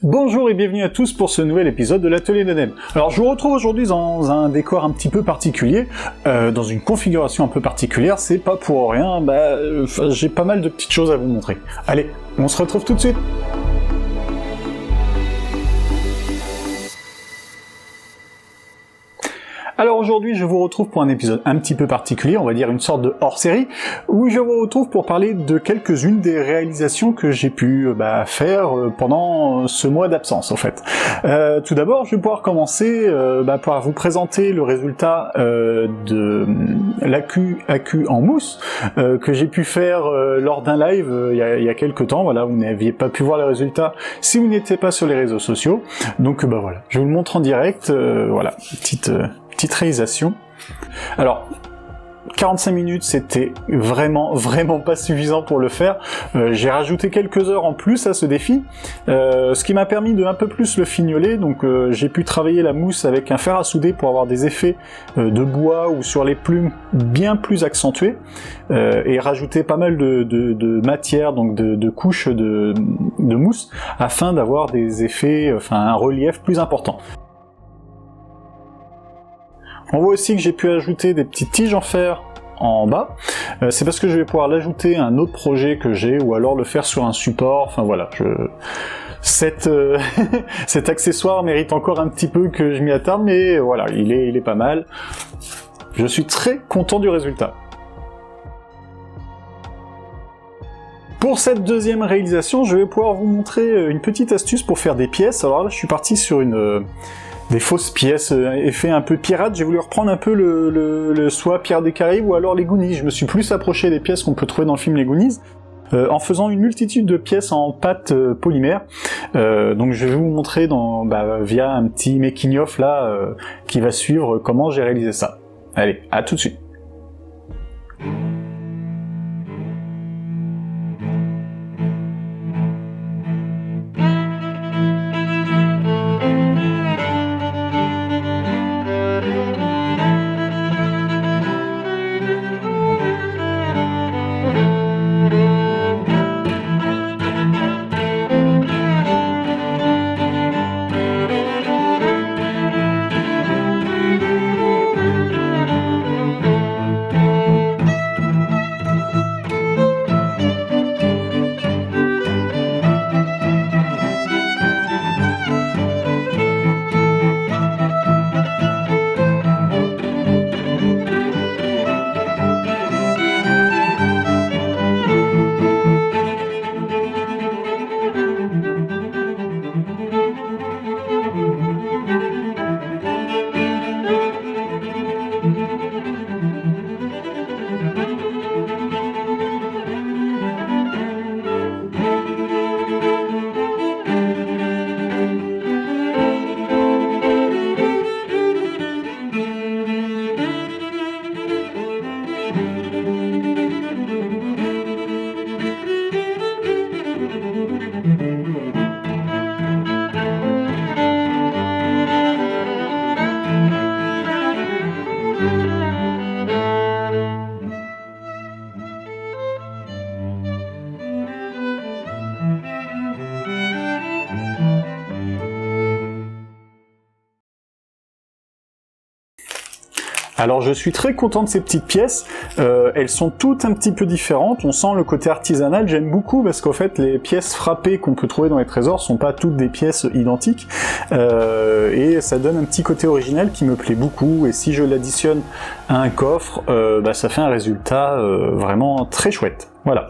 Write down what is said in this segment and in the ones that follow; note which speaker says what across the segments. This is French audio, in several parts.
Speaker 1: Bonjour et bienvenue à tous pour ce nouvel épisode de l'Atelier d'Adem. Alors je vous retrouve aujourd'hui dans un décor un petit peu particulier, dans une configuration un peu particulière, c'est pas pour rien, j'ai pas mal de petites choses à vous montrer. Allez, on se retrouve tout de suite. Alors aujourd'hui, je vous retrouve pour un épisode un petit peu particulier, on va dire une sorte de hors-série, où je vous retrouve pour parler de quelques-unes des réalisations que j'ai pu faire pendant ce mois d'absence, en fait. Tout d'abord, je vais pouvoir commencer par vous présenter le résultat de l'AQ en mousse que j'ai pu faire lors d'un live il y a quelques temps. Voilà, vous n'aviez pas pu voir les résultats si vous n'étiez pas sur les réseaux sociaux. Donc voilà, je vous le montre en direct. Voilà, petite réalisation. Alors, 45 minutes, c'était vraiment pas suffisant pour le faire. J'ai rajouté quelques heures en plus à ce défi, ce qui m'a permis de un peu plus le fignoler. Donc j'ai pu travailler la mousse avec un fer à souder pour avoir des effets de bois ou sur les plumes bien plus accentués, et rajouter pas mal de matière, donc de couches de mousse, afin d'avoir des effets, un relief plus important. On voit aussi que j'ai pu ajouter des petites tiges en fer en bas, c'est parce que je vais pouvoir l'ajouter à un autre projet que j'ai, ou alors le faire sur un support, enfin voilà, cet accessoire mérite encore un petit peu que je m'y attarde, mais voilà, il est pas mal. Je suis très content du résultat. Pour cette deuxième réalisation, je vais pouvoir vous montrer une petite astuce pour faire des pièces. Alors là, je suis parti sur des fausses pièces, effet un peu pirate. J'ai voulu reprendre un peu le soit Pierre des Caraïbes ou alors les Goonies. Je me suis plus approché des pièces qu'on peut trouver dans le film Les Goonies, en faisant une multitude de pièces en pâte polymère. Donc je vais vous montrer via un petit making of là qui va suivre comment j'ai réalisé ça. Allez, à tout de suite. Alors je suis très content de ces petites pièces, elles sont toutes un petit peu différentes, on sent le côté artisanal, j'aime beaucoup parce qu'en fait les pièces frappées qu'on peut trouver dans les trésors sont pas toutes des pièces identiques, et ça donne un petit côté original qui me plaît beaucoup, et si je l'additionne à un coffre, ça fait un résultat vraiment très chouette. Voilà.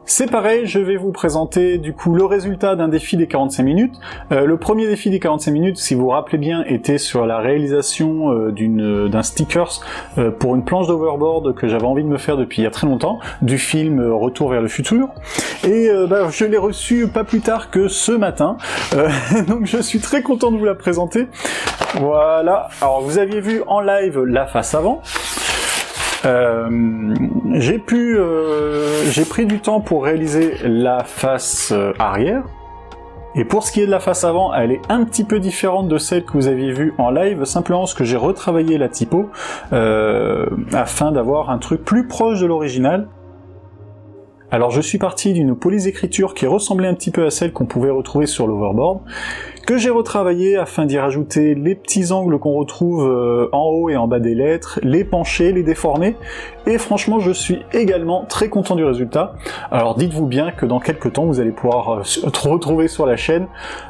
Speaker 1: C'est pareil, je vais vous présenter du coup le résultat d'un défi des 45 minutes. Le premier défi des 45 minutes, si vous vous rappelez bien, était sur la réalisation d'un stickers pour une planche d'overboard que j'avais envie de me faire depuis il y a très longtemps, du film Retour vers le futur. Et je l'ai reçu pas plus tard que ce matin, donc je suis très content de vous la présenter. Voilà, alors vous aviez vu en live la face avant. J'ai pris du temps pour réaliser la face arrière, et pour ce qui est de la face avant, elle est un petit peu différente de celle que vous aviez vue en live, simplement parce que j'ai retravaillé la typo afin d'avoir un truc plus proche de l'original. Alors je suis parti d'une police d'écriture qui ressemblait un petit peu à celle qu'on pouvait retrouver sur l'Overboard, que j'ai retravaillé afin d'y rajouter les petits angles qu'on retrouve en haut et en bas des lettres, les pencher, les déformer, et franchement je suis également très content du résultat. Alors dites-vous bien que dans quelques temps vous allez pouvoir retrouver sur la chaîne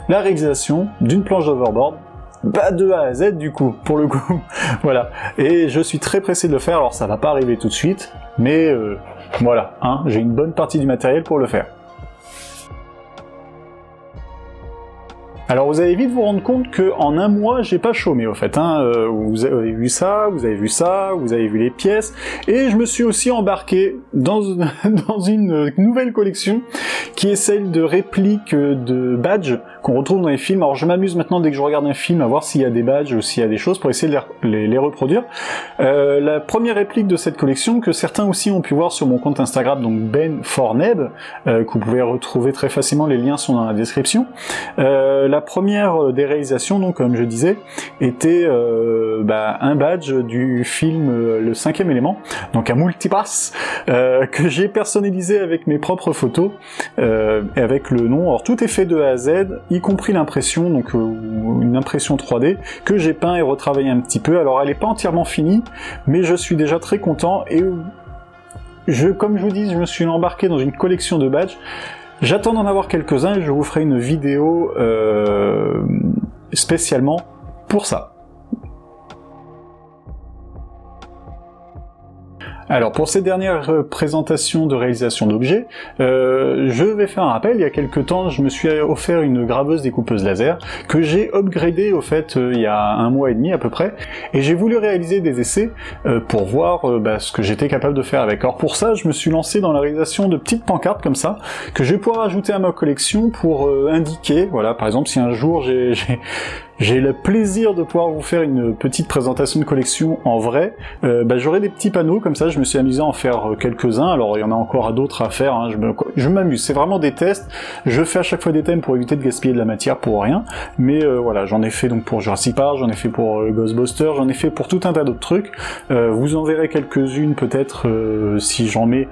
Speaker 1: la réalisation d'une planche d'Overboard, de A à Z du coup, pour le coup, voilà. Et je suis très pressé de le faire, alors ça va pas arriver tout de suite, mais voilà, hein, j'ai une bonne partie du matériel pour le faire. Alors vous allez vite vous rendre compte que en un mois j'ai pas chômé au fait, hein. Vous avez vu ça, vous avez vu ça, vous avez vu les pièces, et je me suis aussi embarqué dans une nouvelle collection qui est celle de répliques de badges qu'on retrouve dans les films. Alors je m'amuse maintenant dès que je regarde un film à voir s'il y a des badges ou s'il y a des choses pour essayer de les reproduire. La première réplique de cette collection que certains aussi ont pu voir sur mon compte Instagram, donc Ben4Neb, que vous pouvez retrouver très facilement, les liens sont dans la description. La première des réalisations, donc comme je disais, était un badge du film Le 5e élément, donc un multipass que j'ai personnalisé avec mes propres photos, et avec le nom. Alors tout est fait de A à Z, y compris l'impression, donc une impression 3D que j'ai peint et retravaillé un petit peu. Alors elle n'est pas entièrement finie, mais je suis déjà très content, et comme je vous dis, je me suis embarqué dans une collection de badges. J'attends d'en avoir quelques-uns et je vous ferai une vidéo spécialement pour ça. Alors pour cette dernière présentation de réalisation d'objets, je vais faire un rappel. Il y a quelques temps, je me suis offert une graveuse découpeuse laser que j'ai upgradée au fait il y a un mois et demi à peu près, et j'ai voulu réaliser des essais pour voir ce que j'étais capable de faire avec. Alors pour ça, je me suis lancé dans la réalisation de petites pancartes comme ça, que je vais pouvoir ajouter à ma collection pour indiquer, voilà, par exemple si un jour j'ai le plaisir de pouvoir vous faire une petite présentation de collection en vrai, j'aurai des petits panneaux comme ça. Je me suis amusé à en faire quelques-uns, alors il y en a encore d'autres à faire, hein. Je m'amuse, c'est vraiment des tests, je fais à chaque fois des thèmes pour éviter de gaspiller de la matière pour rien, mais voilà, j'en ai fait donc pour Jurassic Park, j'en ai fait pour Ghostbusters, j'en ai fait pour tout un tas d'autres trucs, vous en verrez quelques-unes peut-être si j'en mets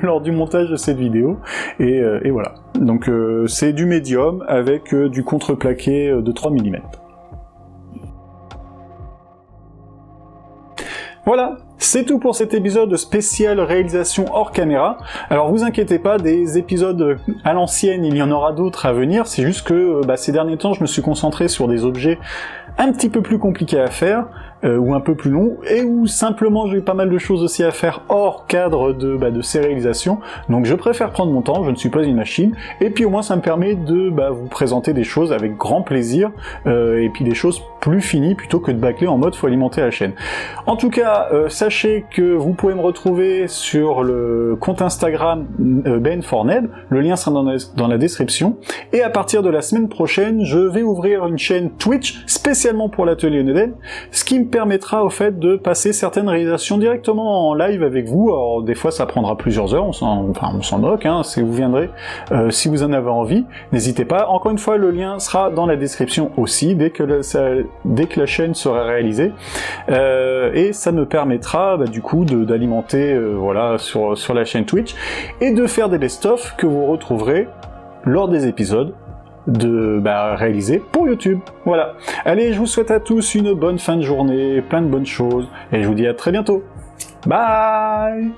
Speaker 1: lors du montage de cette vidéo, et voilà. Donc c'est du médium avec du contreplaqué de 3 mm. Voilà, c'est tout pour cet épisode spécial réalisation hors caméra. Alors vous inquiétez pas, des épisodes à l'ancienne, il y en aura d'autres à venir, c'est juste que ces derniers temps je me suis concentré sur des objets un petit peu plus compliqués à faire, ou un peu plus longs, et où simplement j'ai eu pas mal de choses aussi à faire hors cadre de ces réalisations, donc je préfère prendre mon temps, je ne suis pas une machine, et puis au moins ça me permet de vous présenter des choses avec grand plaisir, et puis des choses plus finies plutôt que de bâcler en mode faut alimenter la chaîne. En tout cas, sachez que vous pouvez me retrouver sur le compte Instagram Ben4Neb, le lien sera dans la description, et à partir de la semaine prochaine, je vais ouvrir une chaîne Twitch spécialement pour l'atelier Neden, ce qui me permettra au fait de passer certaines réalisations directement en live avec vous. Alors des fois ça prendra plusieurs heures, on s'en moque, hein, si vous viendrez, si vous en avez envie, n'hésitez pas. Encore une fois, le lien sera dans la description aussi, dès que la chaîne sera réalisée, et ça me permettra du coup d'alimenter voilà, sur la chaîne Twitch, et de faire des best-of que vous retrouverez lors des épisodes réalisé pour YouTube. Voilà. Allez, je vous souhaite à tous une bonne fin de journée, plein de bonnes choses, et je vous dis à très bientôt. Bye!